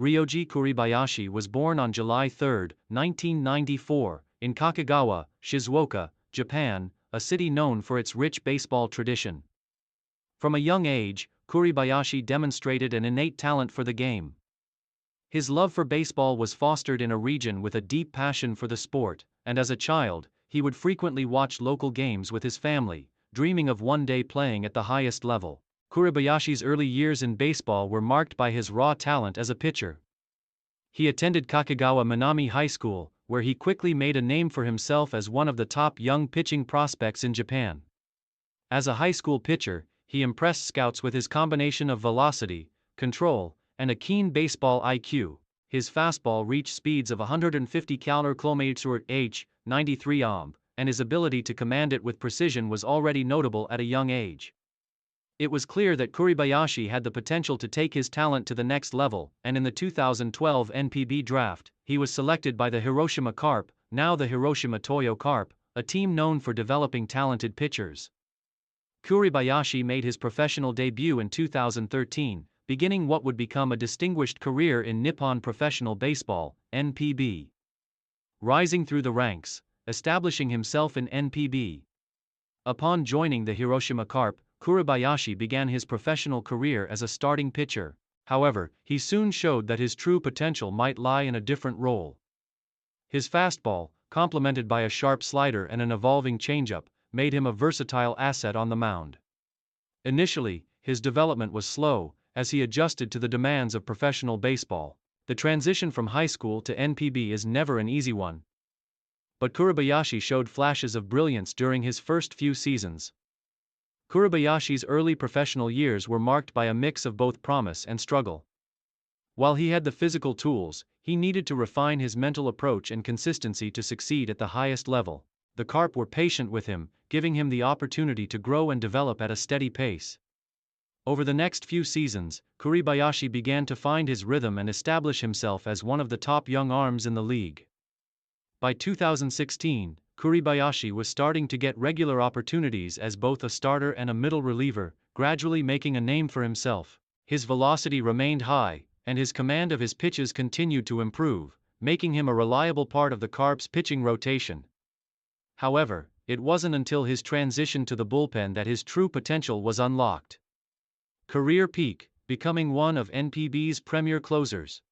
Ryoji Kuribayashi was born on July 3, 1994, in Kakagawa, Shizuoka, Japan, a city known for its rich baseball tradition. From a young age, Kuribayashi demonstrated an innate talent for the game. His love for baseball was fostered in a region with a deep passion for the sport, and as a child, he would frequently watch local games with his family, dreaming of one day playing at the highest level. Kuribayashi's early years in baseball were marked by his raw talent as a pitcher. He attended Kakagawa Minami High School, where he quickly made a name for himself as one of the top young pitching prospects in Japan. As a high school pitcher, he impressed scouts with his combination of velocity, control, and a keen baseball IQ. His fastball reached speeds of 150 km/h, 93 ohm, and his ability to command it with precision was already notable at a young age. It was clear that Kuribayashi had the potential to take his talent to the next level, and in the 2012 NPB draft, he was selected by the Hiroshima Carp, now the Hiroshima Toyo Carp, a team known for developing talented pitchers. Kuribayashi made his professional debut in 2013, beginning what would become a distinguished career in Nippon Professional Baseball, NPB. Rising through the ranks, establishing himself in NPB. Upon joining the Hiroshima Carp, Kuribayashi began his professional career as a starting pitcher. However, he soon showed that his true potential might lie in a different role. His fastball, complemented by a sharp slider and an evolving changeup, made him a versatile asset on the mound. Initially, his development was slow, as he adjusted to the demands of professional baseball. The transition from high school to NPB is never an easy one. But Kuribayashi showed flashes of brilliance during his first few seasons. Kuribayashi's early professional years were marked by a mix of both promise and struggle. While he had the physical tools, he needed to refine his mental approach and consistency to succeed at the highest level. The Carp were patient with him, giving him the opportunity to grow and develop at a steady pace. Over the next few seasons, Kuribayashi began to find his rhythm and establish himself as one of the top young arms in the league. By 2016, Kuribayashi was starting to get regular opportunities as both a starter and a middle reliever, gradually making a name for himself. His velocity remained high, and his command of his pitches continued to improve, making him a reliable part of the Carp's pitching rotation. However, it wasn't until his transition to the bullpen that his true potential was unlocked. Career peak, becoming one of NPB's premier closers.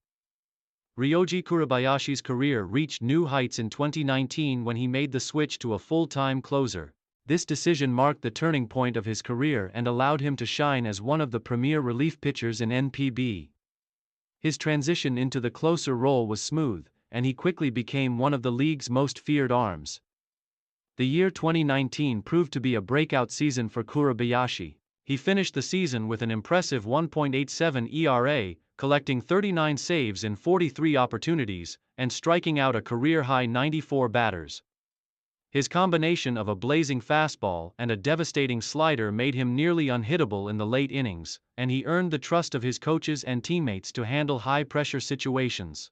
Ryoji Kuribayashi's career reached new heights in 2019 when he made the switch to a full-time closer. This decision marked the turning point of his career and allowed him to shine as one of the premier relief pitchers in NPB. His transition into the closer role was smooth, and he quickly became one of the league's most feared arms. The year 2019 proved to be a breakout season for Kuribayashi. He finished the season with an impressive 1.87 ERA, collecting 39 saves in 43 opportunities, and striking out a career-high 94 batters. His combination of a blazing fastball and a devastating slider made him nearly unhittable in the late innings, and he earned the trust of his coaches and teammates to handle high-pressure situations.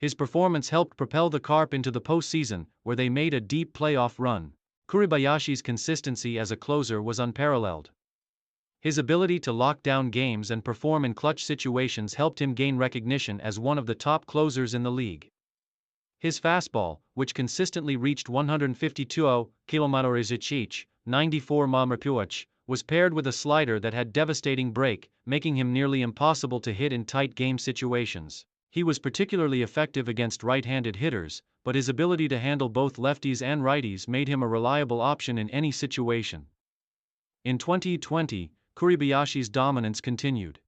His performance helped propel the Carp into the postseason, where they made a deep playoff run. Kuribayashi's consistency as a closer was unparalleled. His ability to lock down games and perform in clutch situations helped him gain recognition as one of the top closers in the league. His fastball, which consistently reached 152 km/h, 94 mph, was paired with a slider that had devastating break, making him nearly impossible to hit in tight game situations. He was particularly effective against right-handed hitters, but his ability to handle both lefties and righties made him a reliable option in any situation. In 2020, Kuribayashi's dominance continued.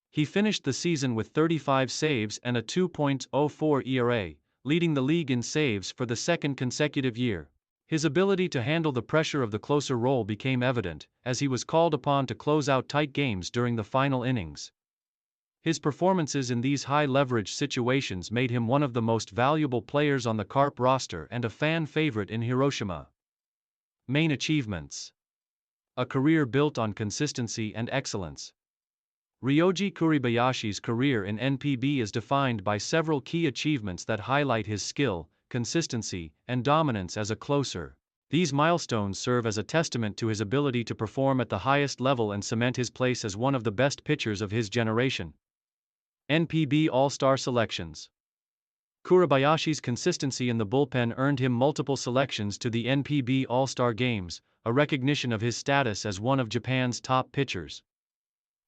He finished the season with 35 saves and a 2.04 ERA, leading the league in saves for the second consecutive year. His ability to handle the pressure of the closer role became evident, as he was called upon to close out tight games during the final innings. His performances in these high-leverage situations made him one of the most valuable players on the Carp roster and a fan favorite in Hiroshima. Main achievements: a career built on consistency and excellence. Ryoji Kuribayashi's career in NPB is defined by several key achievements that highlight his skill, consistency, and dominance as a closer. These milestones serve as a testament to his ability to perform at the highest level and cement his place as one of the best pitchers of his generation. NPB All-Star selections. Kuribayashi's consistency in the bullpen earned him multiple selections to the NPB All-Star Games, a recognition of his status as one of Japan's top pitchers.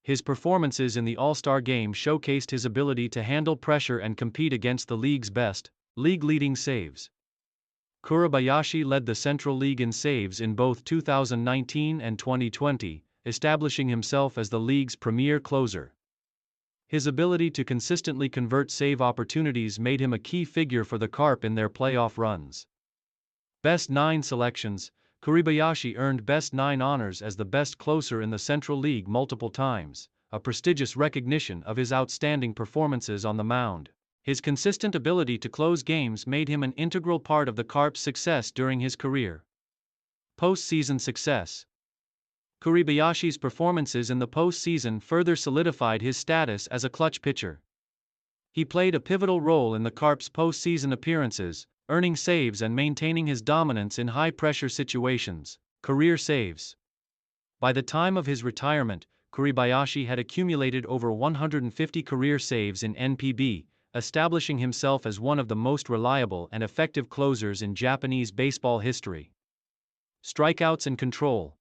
His performances in the All-Star Game showcased his ability to handle pressure and compete against the league's best, league-leading saves. Kuribayashi led the Central League in saves in both 2019 and 2020, establishing himself as the league's premier closer. His ability to consistently convert save opportunities made him a key figure for the Carp in their playoff runs. Best 9 selections. Kuribayashi earned Best 9 honors as the best closer in the Central League multiple times, a prestigious recognition of his outstanding performances on the mound. His consistent ability to close games made him an integral part of the Carp's success during his career. Postseason success. Kuribayashi's performances in the postseason further solidified his status as a clutch pitcher. He played a pivotal role in the Carp's postseason appearances, earning saves and maintaining his dominance in high-pressure situations. Career saves. By the time of his retirement, Kuribayashi had accumulated over 150 career saves in NPB, establishing himself as one of the most reliable and effective closers in Japanese baseball history. Strikeouts and control.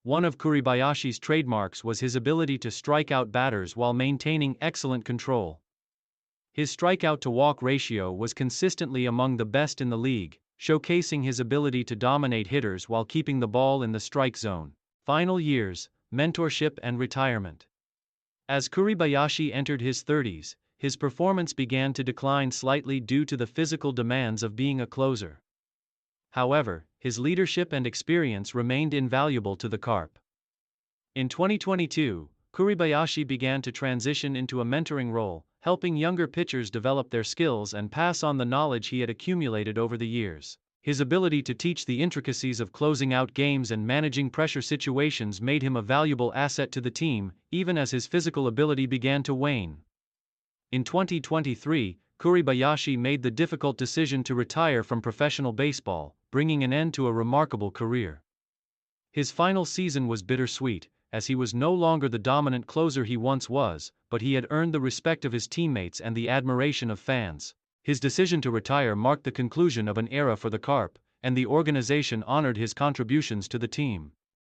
One of Kuribayashi's trademarks was his ability to strike out batters while maintaining excellent control. His strikeout-to-walk ratio was consistently among the best in the league, showcasing his ability to dominate hitters while keeping the ball in the strike zone. Final years, mentorship and retirement. As Kuribayashi entered his 30s, his performance began to decline slightly due to the physical demands of being a closer. However, his leadership and experience remained invaluable to the Carp. In 2022, Kuribayashi began to transition into a mentoring role, helping younger pitchers develop their skills and pass on the knowledge he had accumulated over the years. His ability to teach the intricacies of closing out games and managing pressure situations made him a valuable asset to the team, even as his physical ability began to wane. In 2023, Kuribayashi made the difficult decision to retire from professional baseball, bringing an end to a remarkable career. His final season was bittersweet, as he was no longer the dominant closer he once was, but he had earned the respect of his teammates and the admiration of fans. His decision to retire marked the conclusion of an era for the Carp, and the organization honored his contributions to the team.